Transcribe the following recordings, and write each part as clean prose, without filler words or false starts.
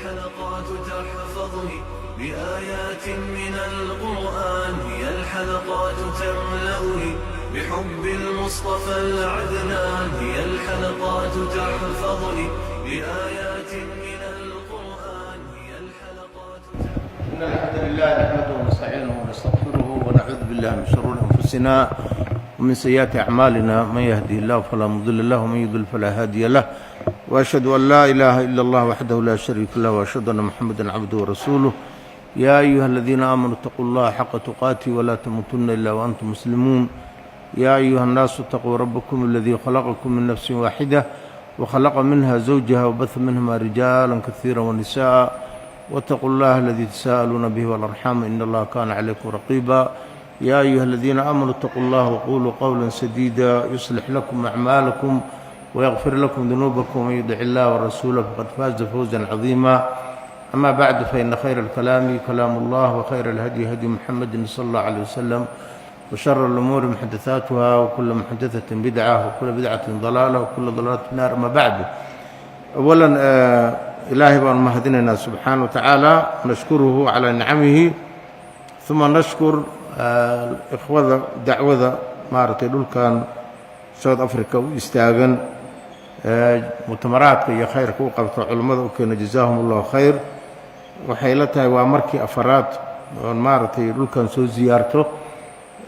الحلقات تحفظني بآيات من القرآن، هي الحلقات تملأني بحب المصطفى العدنان، هي الحلقات تحفظني بآيات من القرآن، هي الحلقات إن الحمد لله نحمده ونستعينه ونستغفره ونعوذ بالله من شرور أنفسنا ومن سيئات أعمالنا، من يهده الله فلا مضل له ومن يضلل فلا هادي له، وأشهد أن لا إله إلا الله وحده لا شريك له، وأشهد أن محمدا عبده ورسوله. يا أيها الذين آمنوا اتقوا الله حق تقاته ولا تموتن إلا وأنتم مسلمون. يا أيها الناس اتقوا ربكم الذي خلقكم من نفس واحدة وخلق منها زوجها وبث منهما رجالا كثيرا ونساء، واتقوا الله الذي تساءلون به والأرحام إن الله كان عليكم رقيبا. يا أيها الذين آمنوا اتقوا الله وقولوا قولا سديدا يصلح لكم أعمالكم ويغفر لكم ذنوبكم، ومن يطع الله ورسوله فقد فاز فوزا عظيما. أما بعد، فإن خير الكلام كلام الله، وخير الهدي هدي محمد صلى الله عليه وسلم، وشر الأمور محدثاتها، وكل محدثة بدعة، وكل بدعة ضلالة، وكل ضلالة في النار. أما بعد، أولا إلهي بأن مهدنا سبحانه وتعالى نشكره على نعمه، ثم نشكر الإخوة دعوة مارتي دولكان سود أفريقيا وإستاغن مؤتمرات iyo khayrka u qabto culimada u keenay jazaahumullahu khayr. waxay la tahay waa markii afaraad oo maartay dhulkan soo ziyaarto.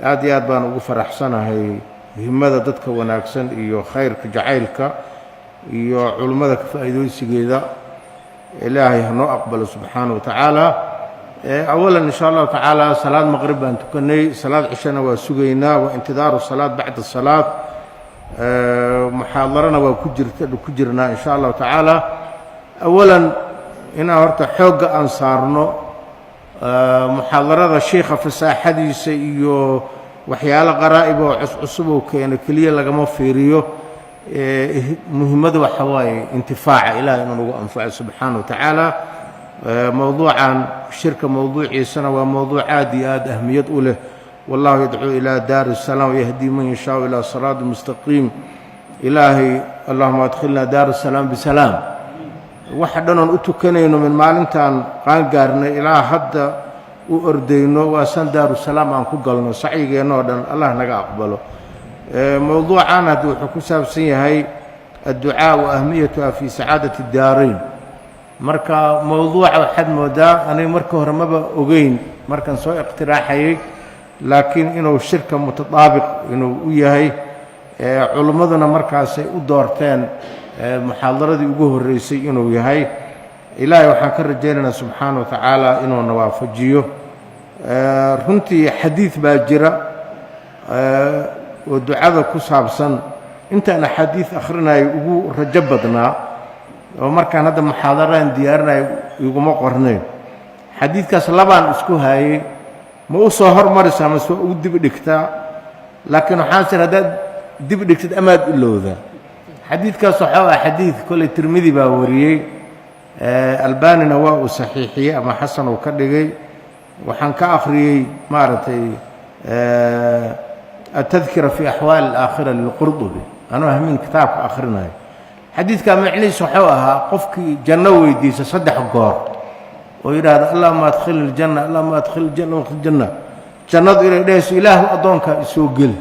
aad iyo aad baan ugu faraxsanahay muhiimada dadka wanaagsan iyo khayrka jacaylka iyo culimada ka faa'iideysigeeda. ilaahay ha noo aqbalo subxaanahu wa tacaala. awalan insha Allah tacaala salaad maqrib baan tukanay, salaad cishana waa sugaynaa, waa intidaaru salaad bacda salaad. muxaadarana waa ku jirnaa insha Allah tacaala. awalan inaan horta xoogga aan saarno muxaadarada sheekha fasaaxadiisa iyo waxyaalo qaraa'ib oo cusub oo keena keliya lagama fiiriyo. muhiimadu waxa waaye intifaaca ilaahay inuu nagu anfaco subxaanahu wa tacaala. mowduucan shirka mowduuciisana waa mowduuc aad iyo aad ahmiyad u leh. والله يدعو إلى دار السلام ويهدي من يشاء إلى صراط مستقيم. إلهي اللهم أدخلنا دار السلام بسلام. وحدنا أتكنين من مالنتان قان قارنا إلى حد وأردينه وأسن دار السلام عن كقلنا صعيق نودن الله نجا أقبله. موضوعنا دو حكوسا هي الدعاء وأهميتها في سعادة الدارين. مركا موضوع حد مودا أنا مركا هرمبا أجين مركا سوء اقتراحي، لكن إنه الشركة متطابق إنه وياهي علماءنا مركز ودورتين محاضرة يجوه الرئيسي إنه وياهي. إلهي وحكر رجالنا سبحانه وتعالى إنه نوافجيه. رنتي حديث باجرة والدعاء كصاب سن. أنت أنا حديث آخرنا يجو رجبتنا ومركان هذا محاضرة ديارنا يجو مقرنين حديث كسلبان اسكو هاي ma u soo hormaraysaa ma soo u dib dhigtaa. laakiin waxaan sir hadaad dib dhigtid amaad ilowda. xadiidkaas waxa waa xadiid kale Tirmidhi baa wariyay, Albanina waa uu saxiixiyay ama xasan uu ka dhigay. waxaan ka akhriyay maartay التذكرة في أحوال الآخرة للقرطبي. أنا أهمين كتاب آخرنا حديث كان معنيس وحوها قفكي جنة ويديس صدح قار ويراد اللهم ادخل الجنة، اللهم ادخل الجنة وادخل الجنة. جنة إلى ليس إله أدونك يسوقل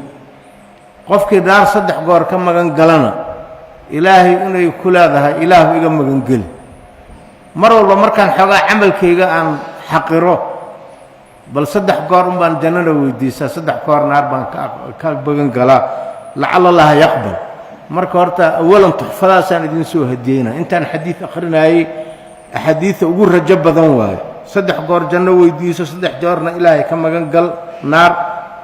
قفك دار صدح قار كما قالنا إلهي إنه يقول هذا إله إجمع قل مرة والله مر كان حقا عمل كيجا عن حقره بل صدح قار بان جنة ويديس صدح قار نار بان كبعن قلا لعل الله يقبل. مر كارتا أولا تحفظها سنة دين هدينا. أنت عن حديث آخرنا هي أحاديث أقول رجب ذنواي صدح قار جنة ويديس صدح جارنا إلهي كما قال نار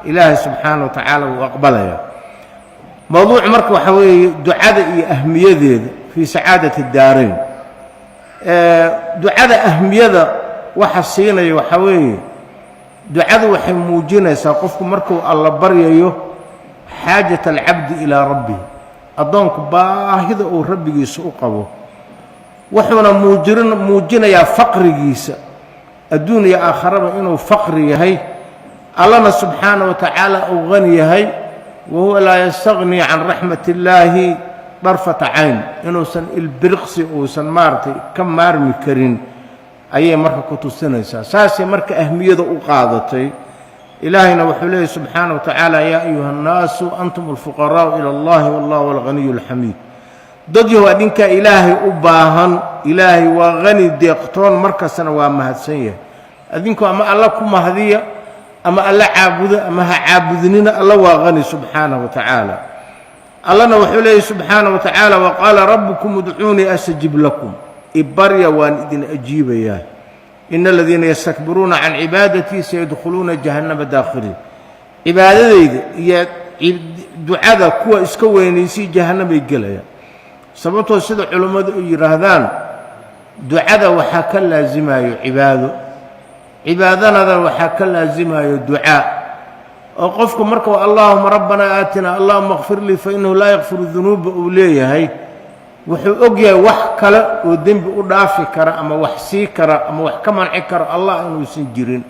إلهي سبحانه وتعالى وأقبلها. موضوع مركب حوي دعاء أهمية في سعادة الدارين. دعاء أهمية وحسينا وحوي دعاء وحموجنا ساقفكم مركب الله بريه حاجة العبد إلى ربه. أضنك باهذا وربي يسوقه وحنا موجنا يا فقر جيسا الدنيا آخرة إنه فقر يهي الله سبحانه وتعالى أغني يهي، وهو لا يستغني عن رحمة الله طرفة عين. إنه سن البرقسي وسن مارتي كم مارمي كرين ayay marka ku tusinaysaa. saasay marka ahmiyada u qaadatay. ilaahayna wuxuu leeyahy subxaana wa tacaala yaa ayuha annaasu antum alfuqaraa'u ila allahi wallahu alghaniyu alxamiid. dad yahow adinkaa ilaahay u baahan, ilaahay waa hani deeqtoon, markastana waa mahadsan yahay. adinku ama alla ku mahdiya ama alla caabudo ama ha caabudnina, alla waa hani subxaanahu wa tacaala. allana wuxuu leeyahy subxaana wa tacaala waqaala rabbukum udcuunii astajib lakum, ibarya waan idin ajiibayaa. ina aladiina yastakbiruuna can cibaadatii sayadkhuluuna jahannama daakhiriin. cibaadadayda iyo ducada kuwa iska weynaysay jahannamay gelayaan. sababtoo sida culummadu ay yidhaahdaan ducada waxaa ka laasimayo cibaado, cibaadanadan waxaa ka laasimayo ducaa. oo qofku markuu allaahuma rabbanaa aatina allahuma kfir lii fa innahu laa yakfiru dunuuba uu leeyahay, wuxuu og yahay wax kale oo dembi u dhaafi kara ama wax sii kara ama wax ka manci kara allah inuusan jirin.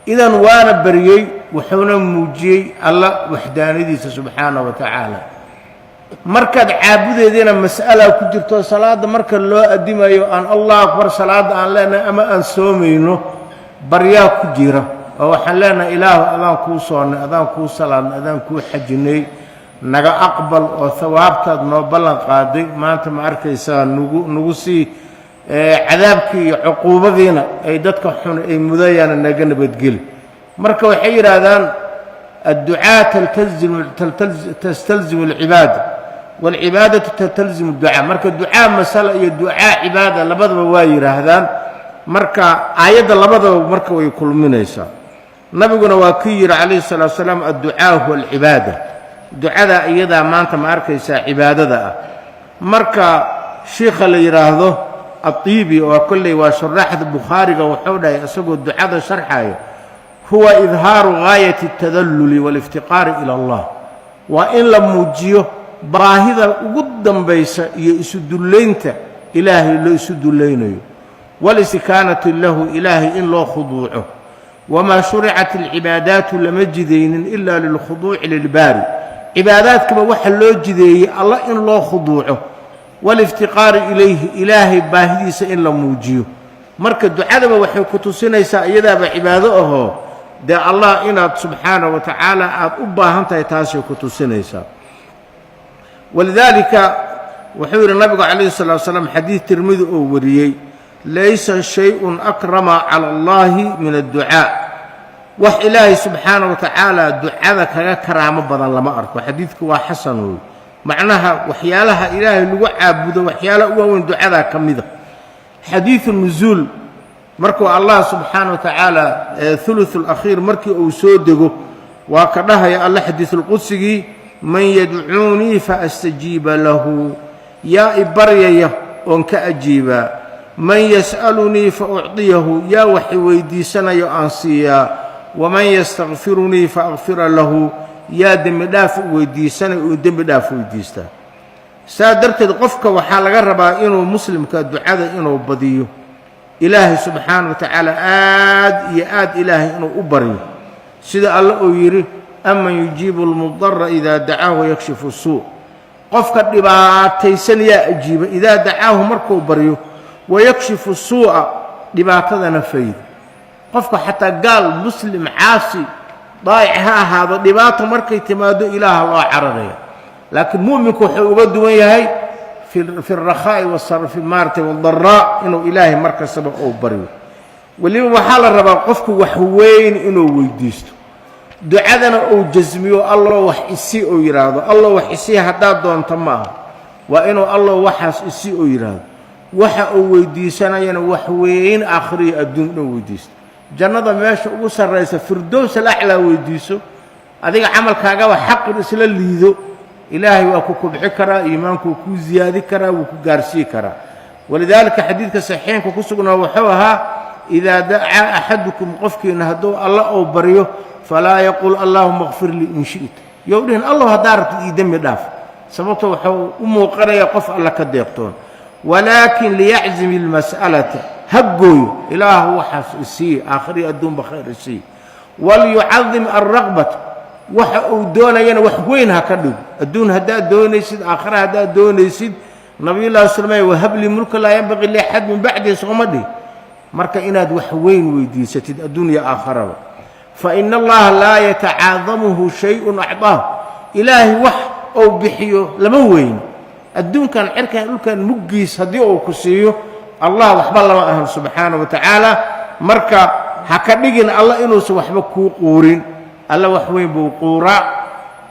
idan waana baryey, wuxuuna muujiyey alla waxdaanadiisa subxaana wa tacaala. markaad caabudeediina mas'ala ku jirto salaada marka loo adimayo aan allah akbar salaada aan leenahay ama aan soomayno baryaa ku jira, oo waxaan leenahay ilaahu adaan kuu soonnay, adaan kuu salaadnay, adaan kuu xajinay, naga aqbal oo hawaabtaad noo ballan qaaday maanta ma arkaysaa nagu sii cadaabkii iyo cuquubadiina ay dadka xun ay mudayaana naga nabadgeli. marka waxay yidhaahdaan adducaa tastalzimu alcibaada waalcibaadatu tastalzimu adducaa. marka ducaa masala iyo ducaa cibaada labadaba waa yidhaahdaan. marka aayadda labadaba marka way kulminaysaa. nabiguna waa kii yidhi calayhi salaatu wasalaam adducaa huwa alcibaada, ducada iyadaa maanta ma arkaysaa cibaadada ah. marka shiikha la yidhaahdo atiibi oo kolley waa shuraaxda bukhaariga wuxuu dhahay isagoo ducada sharxayo huwa idhaaru gaayati altadalluli waaliftiqaari ila allah, waa in la muujiyo baahida ugu dambaysa iyo isu dullaynta ilaahay loo isu dullaynayo, walisikaanati lahu ilaahay in loo khuduuco. wamaa shuricat alcibaadaatu lama jidaynin ila lilkhuduuci lilbaari, cibaadaadkaba waxa loo jideeyey alla in loo khuduuco, waliftiqaari ilayhi ilaahay baahidiisa in la muujiyo. marka ducadaba waxay ku tusinaysaa iyadaaba cibaado ahoo dee allah inaad subxaanahu wa tacaala aad u baahan tahay taasay ku tusinaysaa. walidaalika wuxuu yidhi nabigu calayhi salatu wasalaam xadiid tirmidi oo wariyey laysa shay-un akrama cala allahi min adducaa, wax ilaahay subxaanahu wa tacaala ducada kaga karaamo badan lama arko. xadiidku waa xasan wey, macnaha waxyaalaha ilaahay lagu caabudo waxyaalaha u waaweyn ducadaa ka mida. xadiidu nuzuul markuu allah subxaana wa tacaala thuluthu alakhiir markii uu soo dego waa ka dhahaya alla xadiisulqudsigii man yadcuunii fa astajiiba lahu, yaa i baryaya oon ka ajiibaa. man yas'alunii fa ucdiyahu, yaa wax i weydiisanayo aan siiyaa. waman yastakfirunii fa akfira lahu, yaa dembi dhaaf u weydiisanayo uu dembi dhaaf weydiistaa. saa darteed qofka waxaa laga rabaa inuu muslimka ducada inuu badiyo, ilaahay subxaana wa tacaala aad iyo aad ilaahay inuu u baryo, sida alle uu yidhi aman yujiibu almudara idaa dacaahu wayakshifu suu. qofka dhibaataysan yaa ajiiba idaa dacaahu markuu baryo, wayakshifu suu'a dhibaatadana fayda. qofka xataa gaal muslim caasi daa'ic ha ahaado dhibaato markay timaado ilaaha loo cararaya. laakiin mu'minku wuxuu uga duwan yahay fi rakhaa'i wasarfi maartay wadaraa inuu ilaahay markastaba uu baryo. weliba waxaa la rabaa qofku wax weyn inuu weydiisto, ducadana uu jasmiyo allo wax isii uu yidhaahdo. allo wax isii haddaad doonto ma aha, waa inuu allo waxaas isii uu yidhaahdo. waxa uu weydiisanayana wax weyn aakhiriyo adduun inuu weydiisto. jannada meesha ugu sarraysa firdows alaclaa weydiiso. adiga camalkaagaba xaqir isla liido, ilaahay waa ku kubci karaa, iimaankuu kuu ziyaadi karaa, wuu ku gaarsii karaa. walidaalika xadiidka saxiixinka ku sugnaa wuxuu ahaa idaa dacaa axadukum qofkiina hadduu alla uu baryo falaa yaqul allaahuma kfir lii in shi'ta, you dhihin allow haddaa rabtid ii dembi dhaaf. sababto wuxuu u muuqanayaa qof alla ka deeqtoon. walaakin liyaczim ilmas'alata, ha gooyo ilaahu waxaas isii aakhiri adduunba khayr isii. walyucadim alraqbata, waxa uu doonayana wax weyn ha ka dhigo. adduun haddaad doonaysid, aakhira haddaad doonaysid, nabiyullahi salmay wahab lii mulka laa yanbaqii liaxad min bacdii sooma dhihi. marka inaad wax weyn weydiisatid adduunya aakhiraba fa inna allaha laa yatacaadamuhu shay'un acdaahu ilaahay wax uu bixiyo lama weyn adduunkan cirkan dhulkan muggiis haddii uu ku siiyo allah waxba lama ahan subxaanahu wa tacaala marka ha ka dhigin allah inuusan waxba kuu quurin alla wax weyn buu quuraa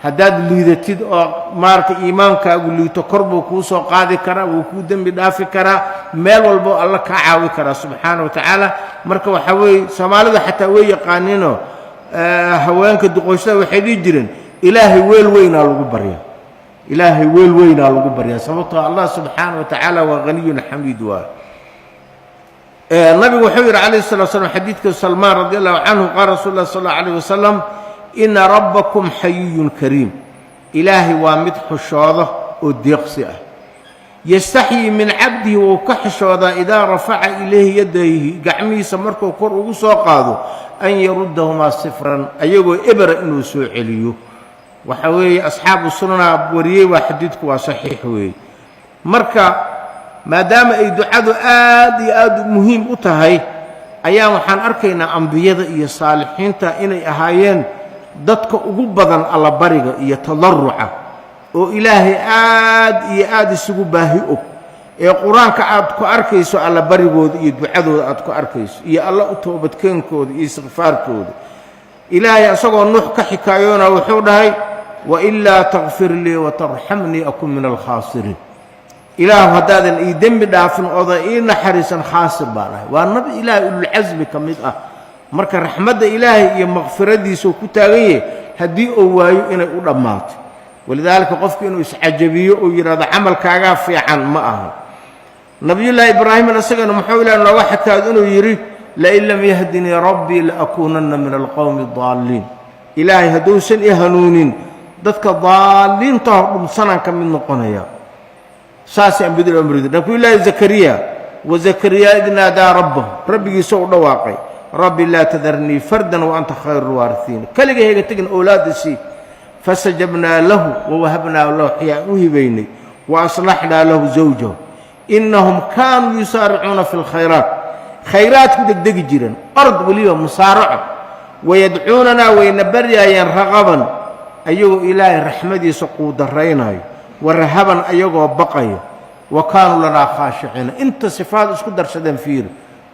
haddaad liidatid oo maaragtay iimaankaagu liito kor buu kuu soo qaadi karaa wuu kuu dembi dhaafi karaa meel walbo alla kaa caawi karaa subxaana wa tacaala marka waxaa weeye soomaalida xataa way yaqaaniinoo haweenka duqoyshada waxay dhihi jireen ilaahay weel weynaa lagu baryaa ilaahay weel weynaa lagu baryaa sababtoo allah subxaana wa tacaala waa haniyun xamiid waa nabigu wuxuu yidhi calayhi salatu wasalaam xadiidka salmaan radi allahu canhu qaala rasuulu llahi sal allahu alayh wasalam ina rabbakum xayiyun kariim ilaahay waa mid xushooda oo deeqsi ah yastaxyii min cabdihi wuu ka xishoodaa idaa rafaca ilayhi yadayhi gacmihiisa markuu kor ugu soo qaado an yaruddahumaa sifran ayagoo ebera inuu soo celiyo waxa weeye asxaabu sunana wariyey waa xadiidku waa saxiix weeye marka maadaama ay ducadu aad iyo aad muhiim u tahay ayaa waxaan arkaynaa ambiyada iyo saalixiinta inay ahaayeen dadka ugu badan allabariga iyo tadarruca oo ilaahay aad iyo aad isugu baahi og ee qur-aanka aad ku arkayso allabarigooda iyo ducadooda aad ku arkayso iyo alla u toobadkeenkooda iyo istikfaarkooda ilaahay isagoo nuux ka xikaayoona wuxuu dhahay wailaa takfir lii watarxamnii akun min alkhaasiriin ilaahu haddaadan ii dembi dhaafin oodan ii naxariisan khaasir baan ahay waa nabi ilaahay ululcasmi ka mid ah marka raxmadda ilaahay iyo makfiradiisuu ku taagan yahay haddii uu waayo inay u dhammaato walidaalika qofku inuu iscajabiyo uu yidhahdo camalkaagaa fiican ma aha nabiyullaahi ibraahimna isagana muxuu ilaah nooga xakaado inuu yidhi lain lam yahdinii rabbii laakuunanna min alqowmi adaalliin ilaahay hadduusan i hanuunin dadka daalliintaho dhumsanaan ka mid noqonaya saasay ambiyadu amrida nabiyullaahi zakariya wa zakariya id naadaa rabbahu rabbigiisa u dhawaaqay rabbi laa tadarnii fardan wa anta khayru lwaarihiin keliga hega tegin owlaadda sii fastajabnaa lahu wawahabnaa lahu xiyaan u hibaynay wa aslaxnaa lahu zawjahu innahum kaanuu yusaaricuuna fi lkhayraat khayraadku degdegi jireen ord weliba musaaraco wayadcuunanaa wayna baryaayeen raqaban ayagoo ilaahay raxmadiisa quudaraynayo wa rahaban ayagoo baqayo wa kaanuu lanaa khaashiciina inta sifaad isku darsadeen fiiri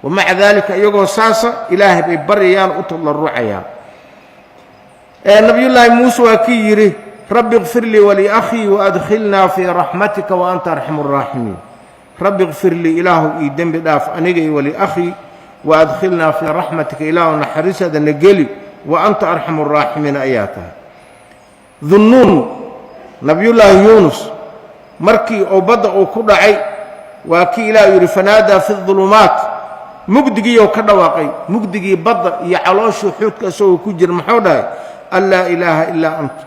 wamaca daalika iyagoo saasa ilaahay bay baryayaan u tadarrucayaan nabiyullaahi muuse waa kii yidhi rabbi ikfir lii waliakhii waadkhilnaa fii raxmatika wa anta arxamu raaximiin rabbi ikfir lii ilaahu ii dembi dhaaf aniga iyo waliakhii waadkhilnaa fii raxmatika ilaahu naxariisaada na geli wa anta arxamu raaximiin ayaa tahay dunnuun nabiyullaahi yuunus markii uu badda uu ku dhacay waa kii ilaahu yidhi fanaadaa fi dulumaat mugdigiiyou ka dhawaaqay mugdigii badda iyo calooshii xuudka isagoo ku jira muxuu dhahay an laa ilaaha ilaa anta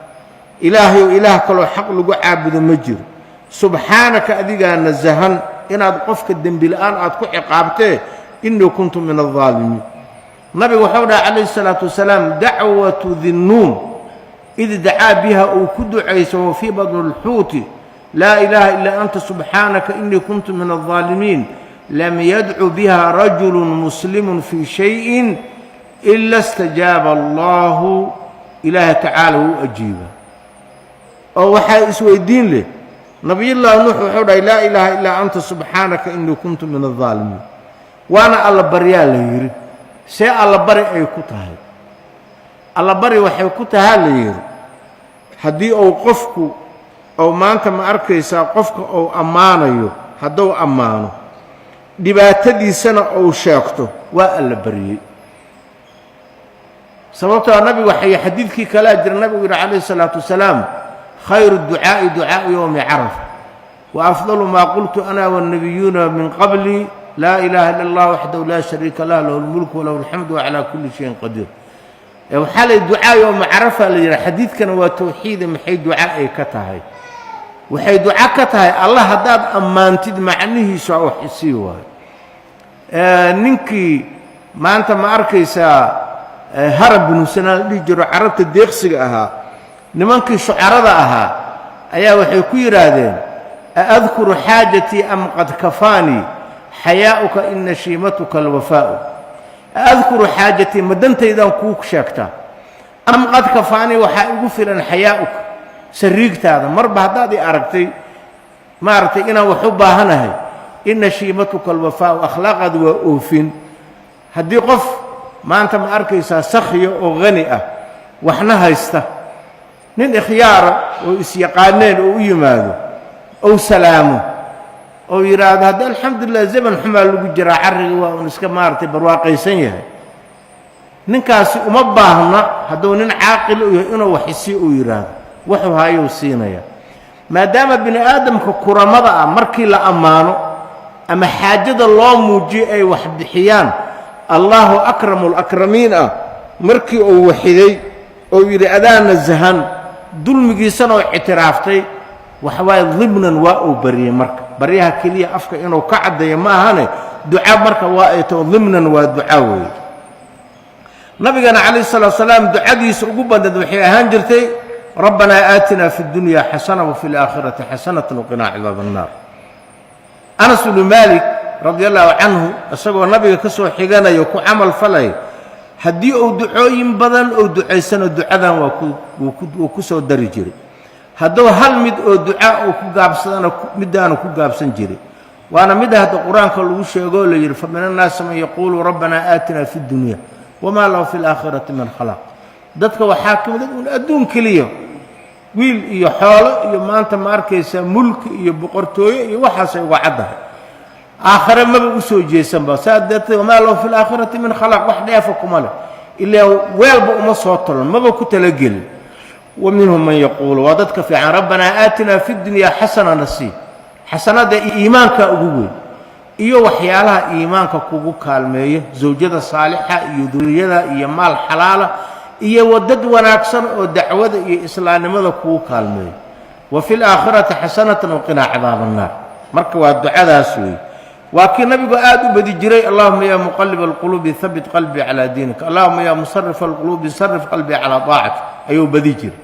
ilaahayow ilaah kaloo xaq lagu caabudo ma jiro subxaanaka adigaa nasahan inaad qofka dembi la'aan aad ku ciqaabtee innii kuntu min aldaalimiin nabigu wuxuu dhahay calayhi salaatu wasalaam dacwatu dinnuun id dacaa biha uu ku ducayso wa fii badni lxuuti laa ilaaha ilaa anta subxaanaka innii kuntu min aldaalimiin lam yadcu biha rajulu muslimu fii shayin ila stajaaba allahu ilaaha tacaala wuu ajiiba oo waxaa isweydiin leh nabiyullaahi nuux wuxuu dhahay laa ilaaha ilaa anta subxaanaka innii kuntu min aldaalimiin waana allabaryaa la yidhi see allabari ay ku tahay allabari waxay ku tahaa la yidhi haddii uu qofku ou maanta ma arkaysaa qofka uu ammaanayo hadduu ammaano dhibaatadiisana uu sheegto waa alla baryey sababtoo nabigu waxay xadiidkii kalaa jira nabigu yidhi calayhi salaatu wasalaam khayru ducaa'i ducaa'u yowmi carafa wa afdalu maa qultu ana wannabiyuuna min qablii laa ilaaha ila allah waxdahu laa shariika lah lahu lmulku walahu alxamdu wacalaa kulli shayin qadiir waxaa lay ducaa yowma carafa la yidhaha xadiidkana waa tawxiida maxay duca ay ka tahay waxay duca ka tahay allah haddaad ammaantid macnihiisa wax isii waayo ninkii maanta ma arkaysaa harab binu sanaan la dhihi jiro carabta deeqsiga ahaa nimankii shucarada ahaa ayaa waxay ku yidhaahdeen aadkuru xaajatii am qad kafaanii حياؤك إن نشيمتك الوفاء أذكر حاجتي مدنتي إذا كوك شاكتا أم قد كفاني وحاقفلا حياؤك سريقت هذا مربع هذا أرقتي ما أرقتي إنا وحبها هنهي إن نشيمتك الوفاء أخلاق وأوفين هدي قف ما أنت ما أركيسا سخية أو غنيئة وحنها يسته نين إخيار وإسيقانين أو يمادو أو سلامه أو يراد هذا الحمد لله زمن حمال وجرى عرق ونسكا مارتي برواقي سنيه ننكاسي أمباهنا هذا نين عاقل إنه وحسي ويراد وحو هايو سينيا ما دام ابن آدم ككرمضة مركي لأمانه أما حاجة الله موجي أي وحد حيان الله أكرم الأكرمين مركي أو وحيدي أو يري أذان الزهن دول مجيسان أو اعترافتي وحواي ضمنا واو بريه مرك بريها كلية أفكا إنه كعد ما هاني دعاء مرك وايته ضمنا ودعاوي نبينا عليه الصلاة والسلام دعاء يسرقوا دحية هانجرتي ربنا آتنا في الدنيا حسنة وفي الآخرة حسنة وقنا عذاب النار أنس بن مالك رضي الله عنه أسأل النبي كسو حيغانا يكو عمل فلاي هدي أو دعوين بدن أو دعيسان دعاء وكسو داري جري هدو هل مد أو دعاء وكو قابسان مدان وكو قابسان جري وأنا مدى هذا القرآن كالوش يقول لي فمن الناس من يقول ربنا آتنا في الدنيا وما له في الآخرة من خلاق dadka waxaa ka mid adduun kaliya wiil iyo xoolo iyo maanta ma arkaysa mulki iyo boqortooyo iyo waxaas ay uga caddahay aakhire maba u soo jeesan ba saadata ma lahu fil aakhirati min khalaq wax dheefa kuma leh ilaa weelba uma soo tolan maba ku talagelin wa minhum man yaqulu wa dadka fi rabbana aatina fid dunya hasana nasiib hasanada iimaanka ugu weyn iyo waxyaalaha iimaanka kugu kaalmeeyo zawjada saalixa iyo duriyada iyo maal xalaala iyo wadad wanaagsan oo dacwada iyo islaamnimada kugu kaalmeeyo wa fil aakhirati hasanatan wa qina cadaaban naar marka waa ducadaas weey waa kii nabigu aad u badi jiray allahumma ya muqallib alqulubi thabbit qalbi ala diinika allahumma ya musarrif alqulubi sarrif qalbi ala ta'atik ayuu badi jiray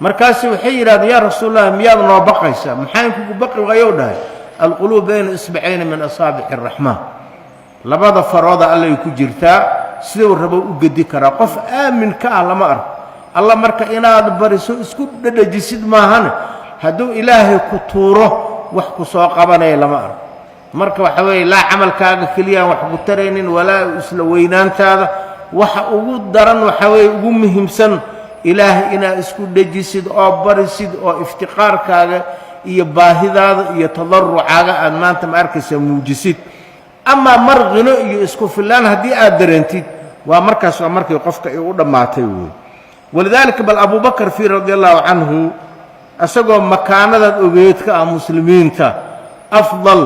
markaas waxay yiraahdeen ya rasuulullah miyaad noo baqaysaa maxaan kugu baqi wayo dhahay alqulub bayna isba'ayn min asabi' arrahman labada farooda alla ku jirtaa sidoo rabo u gadi kara qof aamin ka ah lama arko alla marka inaad bariso isku dhadhajisid maahan haduu ilaahay ku tuuro wax ku soo qabanay lama arko marka waxa weey la amalkaaga kaliya wax ku tareenin walaa isla weynaantaada waxa ugu daran waxa weey ugu muhiimsan ilaahay ina isku dhajisid oo barisid oo iftiqaarkaaga iyo baahidaada iyo tadarrucaaga aad maanta ma arkaysa muujisid أما مرغنو يسكو فلان هدي أدرنتي ومركز ومركز قفك يودماتي ولذلك بل أبو بكر في رضي الله عنه أسقوا مكانة أبيتك مسلمين أفضل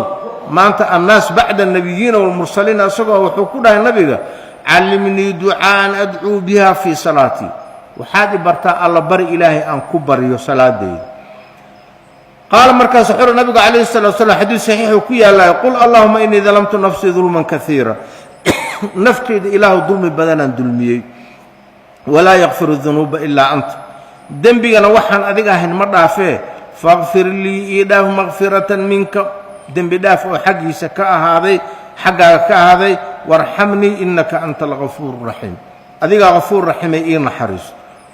ما أنت الناس بعد النبيين والمرسلين أسقوا وحكونا النبي علمني دعاء أدعو بها في صلاتي وحادي برتا الله بر إلهي أن كبر يصلاة دي قال مركز حر النبي عليه الصلاة والسلام حديث صحيح وكيا لا يقول اللهم إني ظلمت نفسي ظلما كثيرا نفسي إله ظلم بدنا ظلمي ولا يغفر الذنوب إلا أنت ذنبي أنا وحن أديك هن مرة فيه فاغفر لي إيده مغفرة منك ذنبي دافع حقي سكاء هذا حقك هذا وارحمني إنك أنت الغفور الرحيم أديك غفور رحيم إينا حريص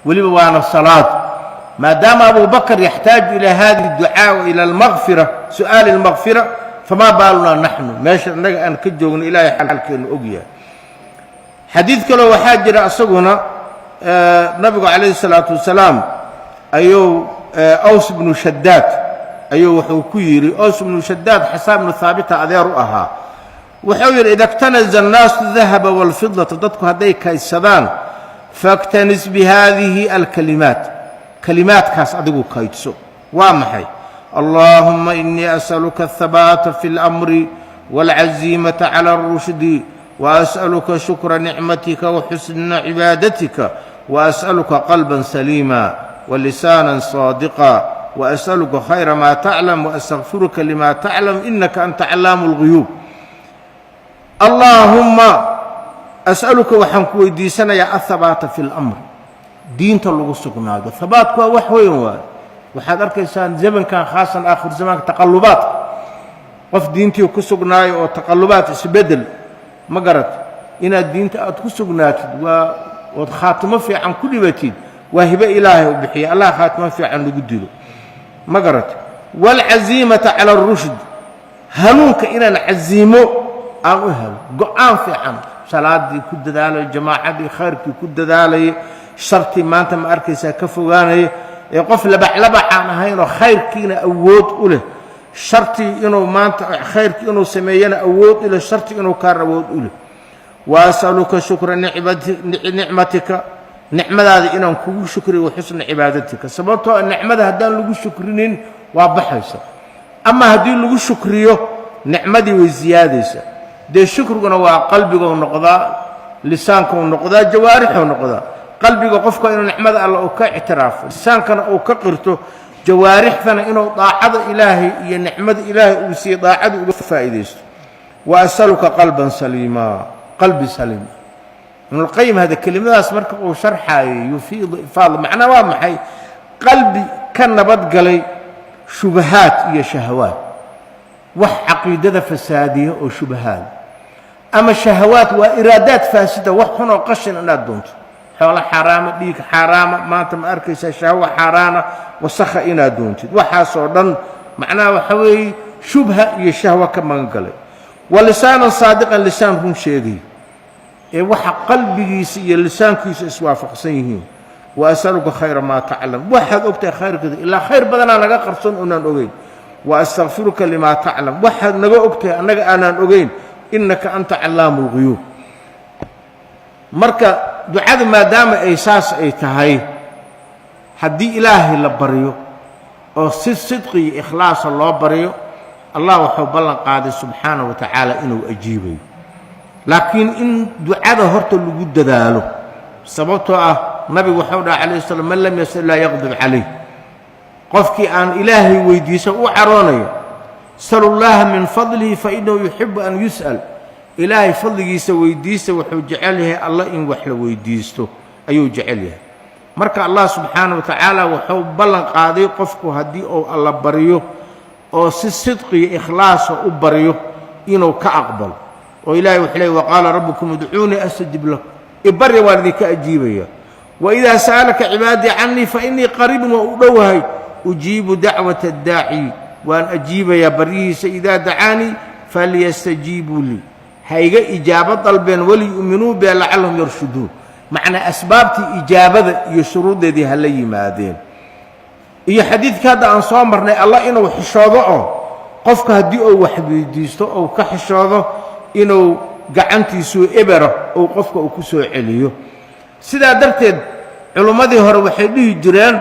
ولي وانا الصلاة ما دام أبو بكر يحتاج إلى هذه الدعاء وإلى المغفرة سؤال المغفرة فما بالنا نحن ماشي أن كجون إلهي حالك الأبية حديث كله وحاجر أصغنا نبي عليه الصلاة والسلام أيو أوس بن شداد أيو حكيري أوس بن شداد حساب بن ثابت أذي رؤها وحوير إذا اكتنز الناس الذهب والفضة تضدك هذيك السبان فاكتنز بهذه الكلمات كلمات كاس أدقو كايتسو وامحي اللهم إني أسألك الثبات في الأمر والعزيمة على الرشد وأسألك شكر نعمتك وحسن عبادتك وأسألك قلبا سليما ولسانا صادقا وأسألك خير ما تعلم وأستغفرك لما تعلم إنك أنت علام الغيوب اللهم أسألك وحنكو ديسنا يا الثبات في الأمر دينت اللي سكناده ثبات كوا وحوين وحد أركيسان زمن كان خاصا آخر زمان تقلبات qof diintii ku sugnaayo oo taqallubaad isbedel ma garat inaad diinta aad ku sugnaatid waa wad khaatimo fiican ku dhibatid waa hibe ilaahay u bixiya allah khaatimo fiican lagu dilo ma garat wal azimata ala ar-rushd hanuunka inaan aziimo aan u helo go'aan fiican salaadii ku dadaalay jamaacadii khayrkii ku dadaalay sharti maanta ma arkaysaa ka fogaanay ee qof labaxlabaxaan ahayn oo khayrkiina awood u leh sharti inuu maanta khayrkii inuu sameeyana awood u leh sharti inuu ka awood u leh waasaluka shukra ni'matika nicmadaada inaan kugu shukriyo xusna cibaadatika sababtoo nicmada haddaan lagu shukrinin waa baxaysa ama haddii lagu shukriyo nicmadii way ziyaadaysa dee shukriguna waa qalbiga uu noqdaa lisaanka uu noqdaa jawaarixu uu noqdaa qalbiga qofka inuu nicmada alla uu ka ictiraafo lisaankana uu ka qirto jawaarixdana inuu daacada ilaahay iyo nicmada ilaahay uu siiyo daacada uga faa'iideysto wa asaluka qalban saliima qalbi saliim ibn al-qayyim hada kelimadaas marka uu sharxayo yufiid ifaad macna waa maxay qalbi ka nabad galay shubahaat iyo shahawaat wax aqeedada fasaadiyo oo shubahaat ama shahawaat waa iraadaat faasida wax xun oo qashin inaad doonto xoolo xaraama dhiig xaraama maanta ma arkaysaa shahwa xaraana wasakha inaad doontid waxaas oo dhan macnaha waxa weeye shubha iyo shahwa ka magan galay walisaanan saadiqan lisaan run sheegay ee waxa qalbigiisa iyo lisaankiisa iswaafaqsan yihiin وأسألك خير ما تعلم واحد أكتر خير كذا إلا خير بدنا نجا قرصون أنا أجين وأستغفرك لما تعلم واحد نجا أكتر أنا أجين إنك أنت علام الغيوب مركا دعاء ما دام إحساس أي تهاي حدي إلهي لبريو أو صدقي إخلاص الله بريو الله وحب الله قادر سبحانه وتعالى إنه أجيبه لكن إن دعاء هرت الوجود داله سببته نبي وحوده عليه السلام من لم يسأل لا يغضب عليه قفك أن إلهي ويديسه وعراني سأل الله من فضله فإنه يحب أن يسأل إلهي فضله ويديسه وحجعله الله إن وحل ويديسته أيو جعله مركا الله سبحانه وتعالى وحب الله قاضي قفك هدي أو الله بريو أو صدقي إخلاص أبريو إنه كأقبل وإلهي وحليه وقال ربكم ادعوني أستجب لكم إبري والذيك أجيبه وإذا سألك عبادي عني فإني قريب وأدوهي أجيب دعوة الداعي وأن أجيب يا بريس إذا دعاني فليستجيبوا لي هيجا إجابة طلبين وليؤمنوا بها لعلهم يرشدون معنى أسبابتي إجابة يشرود دي هلي مادين إيه حديث كذا عن صامرنا الله إنه حشاضه قفك هدي أو واحد يديسته أو كحشاضه إنه gacantiisu ibara oo qofka uu ku soo celiyo sida darteed culimadii hore waxay dhihi jireen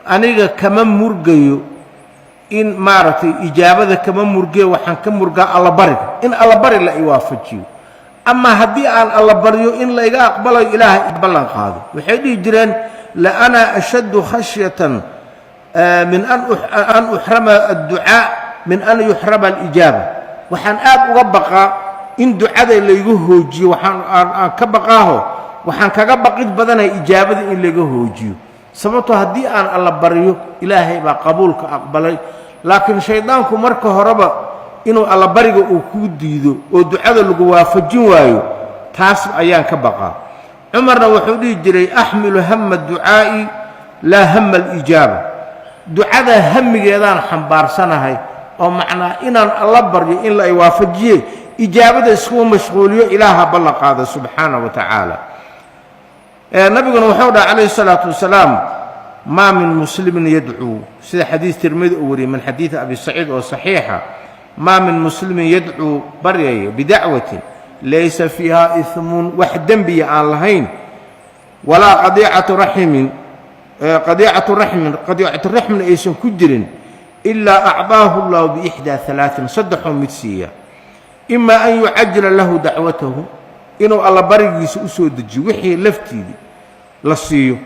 aniga kama murgayo in maartay ijaabada kama murgayo waxaan ka murgaa alla bari in alla bari la iwaafajiyo ama hadii aan alla bariyo in la iga aqbalo ilaahay ballan qaado waxay dhihi jireen la ana ashaddu khashyatan min an uhrama ad-du'a min an yuhrama al-ijaba waxaan aad uga baqaa in ducada laygu hoojiyo waxaan ka baqaaho waxaan kaga baqid badanay ijaabada in laga hoojiyo sababtoo hadii aan alla bariyo ilaahay baa qabuulka aqbalay laakiin shaydaanku marka horeba inuu alla bariga uu ku diido oo ducada lagu waafajin waayo taas ayaan ka baqaa umarna wuxuu dhigi jiray ahmilu hamma du'aa'i la hamma al-ijaba ducada hamigeedaan xambaarsanahay oo macnaa inaan alla bariyo in la waafajiyo إجابة اسمه مشغولية إله بالله قادر سبحانه وتعالى نبينا محمد عليه الصلاة والسلام ما من مسلم يدعو سيد حديث ترمذي أوري من حديث أبي سعيد وصحيحة ما من مسلم يدعو بريه بدعوة ليس فيها إثم وحدا بي اللهين ولا قضيعة رحم إيش كجر إلا أعطاه الله بإحدى ثلاث صدحوا متسية إما أن يعجل له دعوته إنه الله بريس أسود وحي لفتي لصيه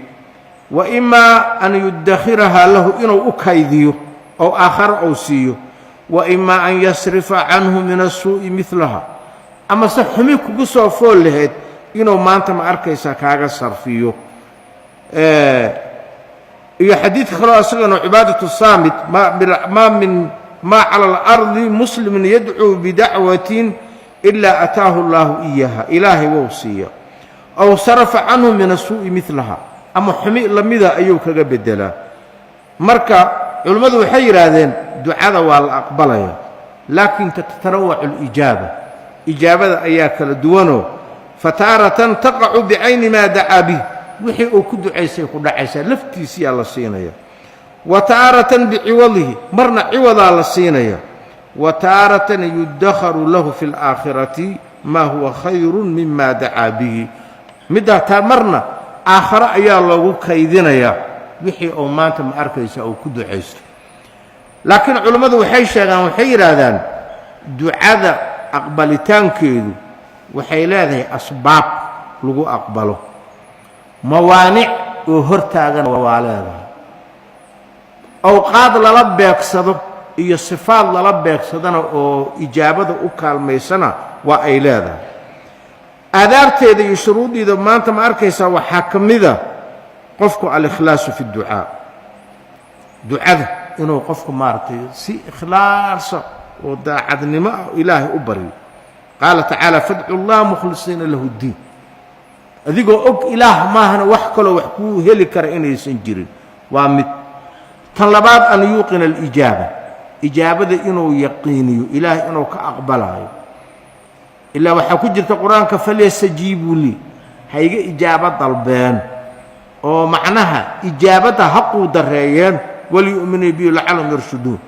وإما أن يدخرها له إنه أكيديه أو آخر أو سيه وإما أن يصرف عنه من السوء مثلها أما سحميك قصة فول لهد إنه ما أنت ما أركيسا كاغا صرفيه حديث خلاص عبادة الصامت ما من ما على الأرض مسلم يدعو بدعوة إلا أتاه الله إياها إلهي ووصية أو صرف عنه من السوء مثلها أما حمي لماذا أيوك بدلا مركا علماء وحير هذين دعاء والأقبلية لكن تتنوع الإجابة إجابة أياك لدوانه فتارة تقع بعين ما دعا به وحي أكد عيسى يقول عيسى لفتي سي الله سينيا وتارة بعوضه مرنا عوض الله سينيا وتارة يدخر له في الآخرة ما هو خير مما دعا به مدى تامرنا آخر أيا الله كيدنا وحي أو مانت مأركيسة أو كد عيسى لكن علماء وحي شيئا وحي رادان دعاء أقبلتان كيدو waxay leedahay asbaab lagu aqbalo mawaanic oo hortaagan waa leedahay awqaad lala beegsado iyo sifaad lala beegsadana oo ijaabada u kaalmaysana waa ay leedahay aadaabteeda iyo shuruudeeda maanta ma arkaysaa waxaa ka mida qofku al-ikhlaasu fi ducaa ducada inuu qofku maartay si ikhlaas oo daacadnimo ilaahay u bariyo قال تعالى فادعوا الله مخلصين له الدين أذيقوا أك إله ما هنا وحكلوا وحكوه هلكر إنه يسنجرين وامد طلبات أن يوقن الإجابة إجابة إنه يقيني إله إنه كأقبلها إلا وحكو جرت القرآن فليستجيبوا لي هيجي إجابة طلبان ومعناها إجابة حق دريان وليؤمنوا به لعلهم يرشدون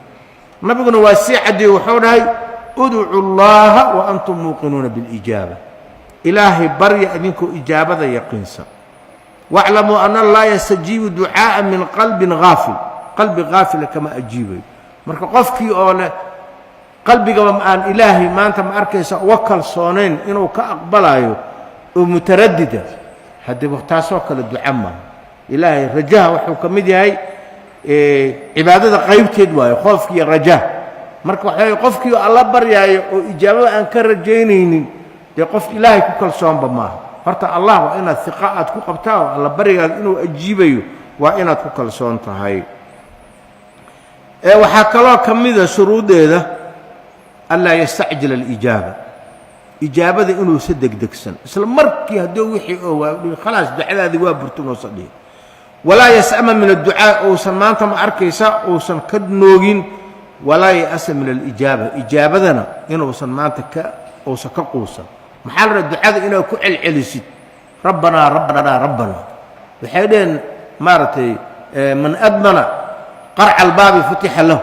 نبينا واسع دي وحورها ادعوا الله وأنتم موقنون بالإجابة إلهي بري أنكم إجابة يقينسا واعلموا أن الله يستجيب دعاء من قلب غافل قلب غافل كما أجيبه مركا قفكي أولا قلبي قوام أن إلهي ما أنت مأركيسا وكل صونين إنه كأقبلايو ومترددة حد بختاسو كل الدعاء ما إلهي رجاه وحكمدي هاي عبادة قيبتي دواي خوفكي رجاه marka waxay qofkii alla baryaayo oo ijaabada aan ka rajaynaynin de qof ilaahay ku kalsoonba maaha horta allah waa inaad thiqaad ku qabtaa alla baryaad inuu ajiibayo waa inaad ku kalsoon tahay waxaa kaloo kamida shuruudeeda alla yastacjil al-ijaaba ijaabada inuu si degdegsan isla markii haduu wixii oo waa khalaas ducadaadi waa burtunoo sadii walaa yas'ama min ad-du'aa oo san maanta ma arkaysa oo san ka noogin ولا يأس من الإجابة إجابتنا إنه وصل مانتك أو سكقوسا محل الدعاء إنه كل علسي ربنا ربنا ربنا بحيث مارتي من أدمنا قرع الباب فتح له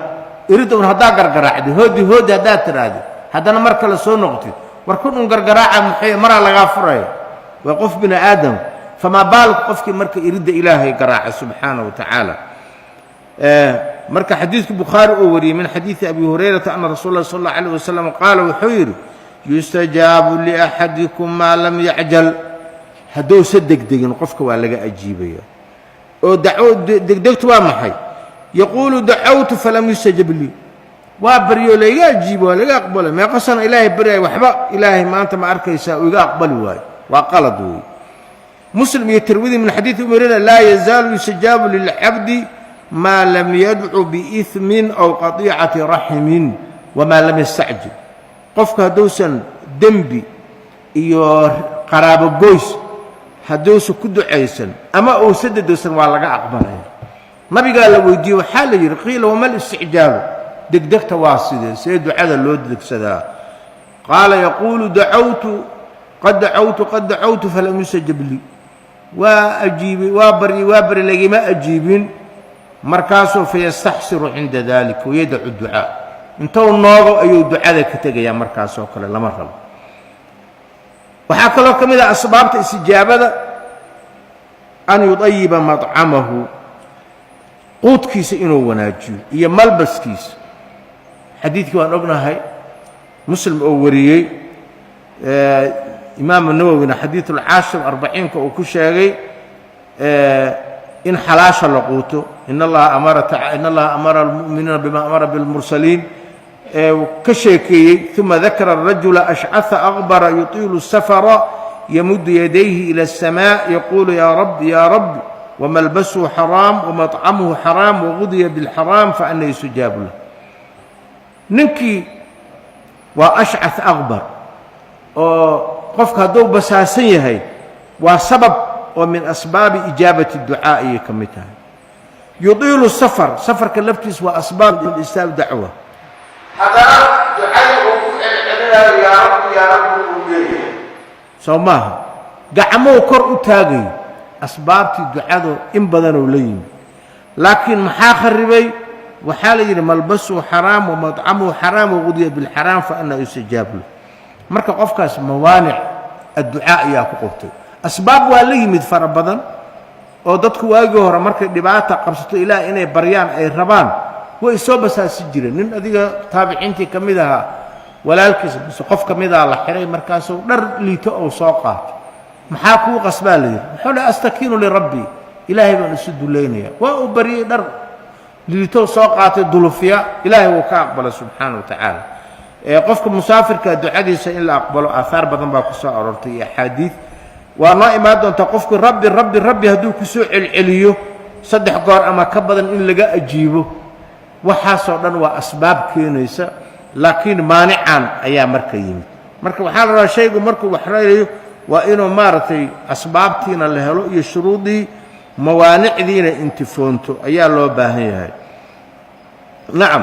يريد أن هذا قرقراع هودي هذا ترادي هذا أنا مركل سو نقطي وركون قرقراع محي مرة لغافرة وقف بن آدم فما بالك قفك مركل يريد إلهي قراع سبحانه وتعالى مركا حديث البخاري أوري من حديث أبي هريرة أن رسول الله صلى الله عليه وسلم قال وحير يستجاب لأحدكم ما لم يعجل هدو صدق دقن قفك ولا أجيبه ودعوت دقدقت وامحي يقول دعوت فلم يستجب لي وابريو لا يجيب ولا يقبل ما قصنا إلهي بري وحبا إلهي ما أنت ما أركيسا ويقبل واي وقلد واي مسلم يتروي من حديث أبي هريرة لا يزال يستجاب للعبد ما لم يدعو بإثم أو قطيعة رحم وما لم يستعجل قفك هدوسا دنبي إيو قراب قويس هدوس كدو عيسا أما أو سددوسا والله أقبله نبي قال له يجي وحال يرقي له وما الاستعجال دقدق تواصل سيد على اللود دق سدا قال يقول قد دعوت فلم يستجب لي وأجيب وابري لقي ما أجيبين مركاسو فيستحسر عند ذلك ويدعو الدعاء انتو النوغو ايو دعاء كتغي يا مركاسو كلا لما رب وحكى له كميدا اسباب الاستجابه ان يطيب مطعمه قوت كيس انو وناجيو هي ملبس كيس حديث وان اوغناهي مسلم او وريي امام النووي حديث العاشر 40 كو كشيغي إن حلاش لقوته إن الله أمر المؤمنين بما أمر بالمرسلين كشيكي ثم ذكر الرجل أشعث أغبر يطيل السفر يمد يديه إلى السماء يقول يا رب يا رب وملبسه حرام ومطعمه حرام وغذي بالحرام فأنى يستجاب له ninkii waa ashcath aqbar oo qofka hadduu basaasan yahay waa sabab oo min asbaabi ijaabati ducaa ayay ka mid tahay yudiilu safar safarka laftiis waa asbaab liistaab dacwa haddana ducada uu ku celcelinayo yaa rabbi uu leeyahay soo maaha gacmou kor u taagayo asbaabtii ducadu in badanoo la yimi laakiin maxaa kharibay waxaa la yidhi malbasuu xaraam wamadcamuhu xaraam waqudiya bilxaraam fa anaa yustajaab lahu marka qofkaas mawaanic adducaa ayaa ku qabtay asbaab waa la yimid fara badan oo dadku waagii hore markay dhibaata qabsato ilaah inay baryaan ay rabaan way soo basaasi jireen nin adiga taabiciintii ka mid ahaa walaalkiisa mise qof ka mid aha la xiray markaasuu dhar liito ou soo qaato maxaa kuu qasbaa la yidhi wuxuu dhi astakiinu lirabbii ilaahay baan isu dulaynayaa waa uu baryey dhar liito soo qaatay dulufya ilaahay wuu ka aqbalay subxaana wa tacaala qofka musaafirka ducadiisa in la aqbalo aahaar badan baa ku soo aroortay iyo axaadiid waa noo imaan doontaa qofku rabbi rabbi rabbi hadduu ku soo celceliyo 3 goor ama ka badan in laga ajiibo waxaasoo dhan waa asbaab keenaysa laakiin maanican ayaa marka yimid marka waxaa la rabaa shaygu markuu wax rayayo waa inuu maaragtay asbaabtiina la helo iyo shuruudii mawaanicdiina intifoonto ayaa loo baahan yahay nacam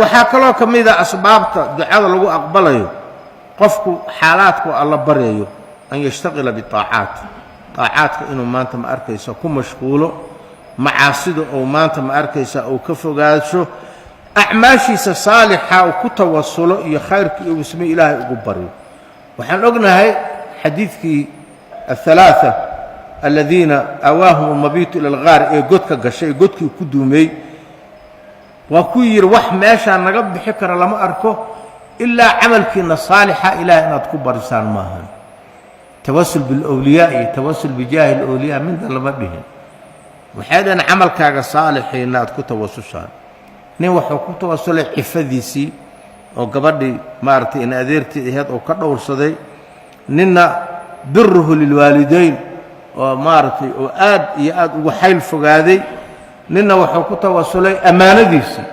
waxaa kaloo ka mid a asbaabta ducada lagu aqbalayo qofku xaalaadku alla baryayo an yashtaqila biطaacaat طaacaadka inuu maanta ma arkaysa ku mashquulo macaasida oo maanta ma arkaysa uu ka fogaadsho acmaashiisa saalixa uu ku tawasulo iyo khayrkii uu sameey ilaahay ugu baryo waxaan ognahay xadiidkii الثلاثة الذين أواهم المبيت إلى الغار ee godka gashay godkii ku duumay waa ku yiri wax meesha naga bixi kara lama arko ilaa camalkiina saalixa ilaahay inaad ku barisaan maahan tawassul bil awliyaa iyo tawassul bi jaahil awliyaa min lama dhihin waxaadana camalkaaga saalixiina aad ku tawassushaan nin wuxuu ku tawassulay xifadiisii oo gabadhii maartay in adeertii ahayd oo ka dhowrsaday ninna birruhu lil waalidayn oo maartay oo aad iyo aad ugu xayl fogaaday ninna wuxuu ku tawassulay amaanadiisii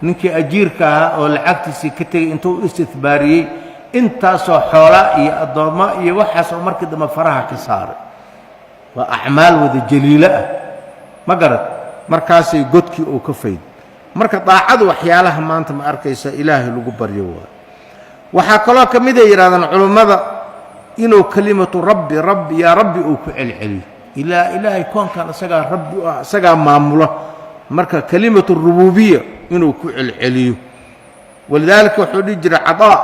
ninkii ajiirka ahaa oo lacagtiisii ka tegay intuu istithbaariyey intaasoo xoolaa iyo addoommo iyo waxaas oo markii dambe faraha ka saaray waa acmaal wada jaliilo ah ma garad markaasay godkii uu ka fayd marka daacadu waxyaalaha maanta ma arkaysa ilaahay lagu baryo waa waxaa kaloo ka mid ay yidhahdaan culummada inuu kelimatu rabbi rabbi yaa rabbi uu ku celceliyo ilaahay koonkan isagaa rabbi ah isagaa maamula marka kelimatu rububiya inuu ku celceliyo walidaalika wuxuu dhihi jiray cadaa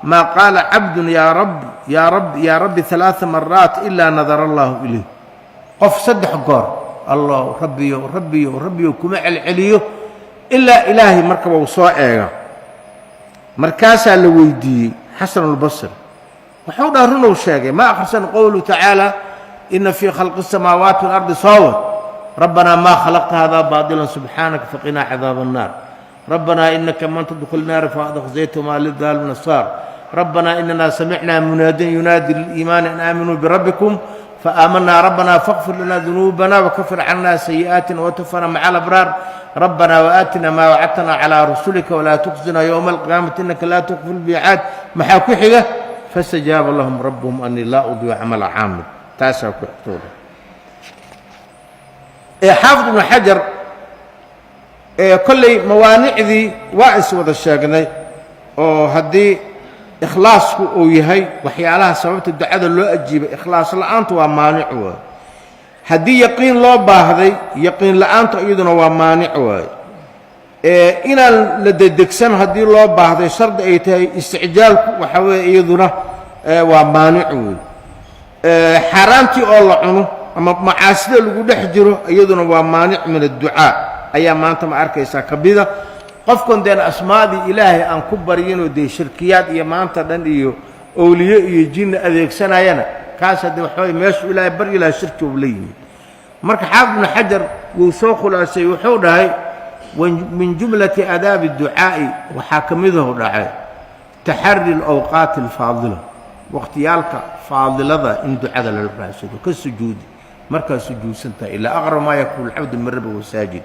maa qaala cabdun yaa rabbi yaa rabbi yaa rabbi 3 maraat ilaa nadara allaahu ilayh qof 3 goor allah rabbiyo rabbiyo rabbiyo kuma celceliyo ilaa ilaahay markaba uu soo eega markaasaa la weydiiyey xasan albasri wuxuu dhaha runuu sheegay ma akhrisan qowluhu tacaala ina fii khalqi الsamaawaati walardi sawat rabbanaa maa khalaqta hada baadilan subxaanaka faqinaa cadaaba الnaar rabbanaa inaka man tadkhul naara faqad akhzayta maa lidaalimiina nasaar rabbanaa inana samicnaa munaadiyan yunaadi liliimaani an aaminuu birabbikum فآمنا ربنا فاغفر لنا ذنوبنا وكفر عنا سيئاتنا وتوفنا مع الأبرار ربنا وآتنا ما وعدتنا على رسلك ولا تخزنا يوم القيامة إنك لا تخلف الميعاد maxaa ku xiga فاستجاب لهم ربهم أني لا أضيع عمل عامل taasaa ku xigtooda xaafid ibnu xajar kolley mawaanicdii waa is wada sheegnay oo haddii ikhlaasku uu yahay waxyaalaha sababta ducada loo ajiibay ikhlaas la'aantu waa maanic waay haddii yaqiin loo baahday yaqiin la'aanta iyaduna waa maanic waay inaan la dedegsan haddii loo baahday shardi ay tahay isticjaalku waxa weeye iyaduna waa maanic weey xaaraantii oo la cuno ama macaasida lagu dhex jiro iyaduna waa maanic min adducaa ayaa maanta ma arkaysaa kabida qofkan deen asmaadii ilaahay aan ku baryinoo dee shirkiyaad iyo maanta dhan iyo awliye iyo jinni adeegsanayana kaas haddii waxaway meeshu ilaahay baryi lahaa shirki uu la yimid marka xaafid ibnu xajar wuu soo khulaasay wuxuu dhahay min jumlati aadaabi ducaa'i waxaa ka midahu dhacay taxari alawqaati alfaadila waqtiyaalka faadilada in ducada lala raadsado ka sujuudi markaa sujuudsantaha ilaa aqrab maa yakuunu alcabdu min rabbi wasaajid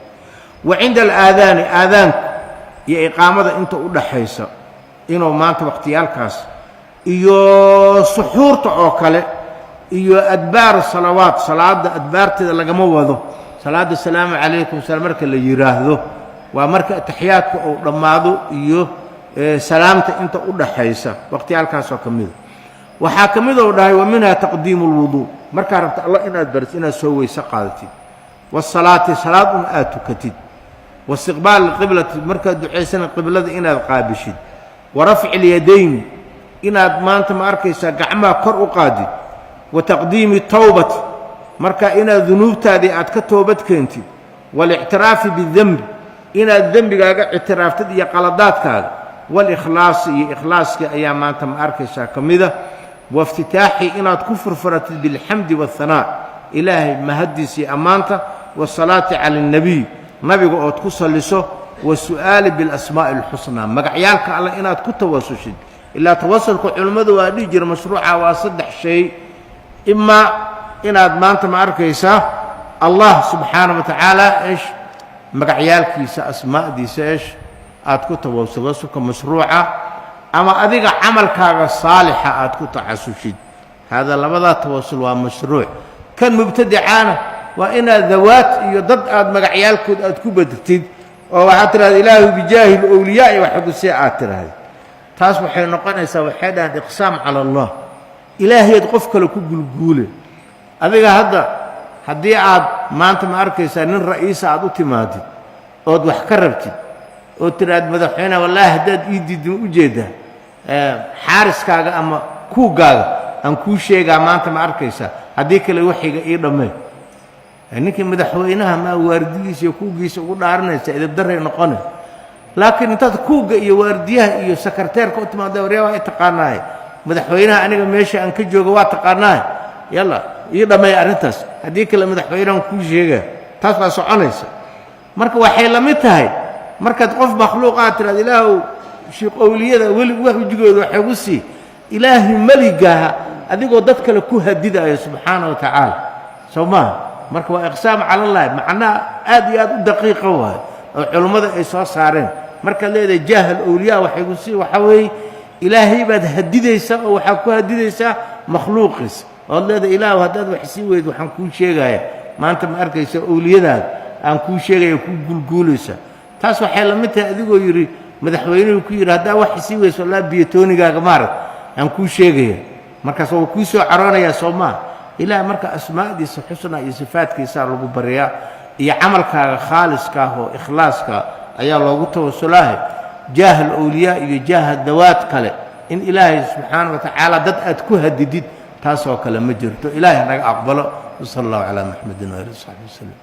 wa cinda alaadaani aadaanku iyo iqaamada inta u dhaxaysa inuu maanta waqtiyaalkaas iyo suxuurta oo kale iyo adbaar salawaat salaada adbaarteeda lagama wado salaada salaamu calaykum salaam marka la yiraahdo waa marka taxiyaadka oo dhamaado iyo salaamta inta u dhaxaysa waqtiyaalkaas oo kamid waxaa kamid oo dhahay wa minha taqdiimul wudu marka rabta Allah inaad baris inaad soo weysa qaadatid wasalaati salaadun aad tukatid واستقبال القبلة مركز دعيسنا القبلة إناد قابشين ورفع اليدين إناد ما أنت ما أركيسا قعما قرء قادي وتقديم التوبة مركز إناد ذنوب تادي أتك توبتك أنت والاعتراف بالذنب إناد الذنب اعتراف تدي قلداتك والإخلاص إخلاص أيام ما أنت ما أركيسا كمذا وافتتاحي إناد كفر فرت بالحمد والثناء إلهي مهدسي أمانته والصلاة على النبي nabiga oo ku saliso wasu'aal bil asmaa' al husna magacayalka alla inaad ku tawassushid ila tawassulku culimadu waa dhijir mashruuca waa saddex shay imma inaad maanta ma arkaysa Allah subhanahu wa ta'ala ish magacayalkiisa asmaa'diisa ish aad ku tawassulo ka mashruuca ama adiga amalkaaga saalixa aad ku taxassushid hada labada tawassul waa mashruuc kan mubtadi'ana وإن ذوات يضد مقعيالكود أتكوبة تتد وحتى الإله بجاه الأولياء وحق الساعات هذه تصبح نقنا يسوي حدا إقسام على الله إلهي يتقفك لكوب الجولة هذا هدي عاد ما أنت ما أركيس أن الرئيس عاد أتمادي أود وحكربتي أتراد مدحينا والله هداد إيدي وجده حارس كاغا أما كوغا أم كوشيغا ما أنت ما أركيس هديك اللي وحيغا إيرمي ninkii madaxweynaha ma waardiyiisa iyo kuugiisa ugu dhaaranaysa idab daray noqon laakiin intaad kuuga iyo waardiyaha iyo sekreteerka u timaado wareewa ay taqaanaay madaxweynaha aniga meesha aan ka joogo waa taqaanaay yalla ii dhamay arintaas hadii kale madaxweynaha ku sheega taas waa soconaysa marka waxay la mid tahay markaad qof makhluuqaad tiraad ilaahu sheekh awliyada wali wajigooda waxay ugu sii ilaahi maligaha adigoo dad kale ku hadidayo subhanahu wa ta'ala sawma marka waa iqsaam ala Allah macna aad iyo aad u daqiiq waay oo culimada ay soo saareen marka leedahay jahal awliya waxay ku sii waxa weey ilaahi baad hadidaysa oo waxa ku hadidaysa makhluuqis oo leedahay ilaahu hadaad wax sii weyd waxaan ku sheegaya maanta ma arkaysa awliyadaad aan ku sheegay ku gulguulaysa taas waxay la mid tahay adigoo yiri madaxweynuhu ku yiri hadaa wax sii weeyso la biyatoonigaaga maarad aan ku sheegay markaas oo ku soo caroonaya Soomaa إلى مركز أسماء دي حسنى صفات كيسار لو بريا يعمل خالص كهو إخلاص كه أيا لو توسلاه جاه الأولياء يجاه الذوات كله إن إلهي سبحانه وتعالى ضد أتكوه الديد تاسو كلام مجرته إلهي أنا أقبله وصلى الله على محمد وآله وصحبه وسلم.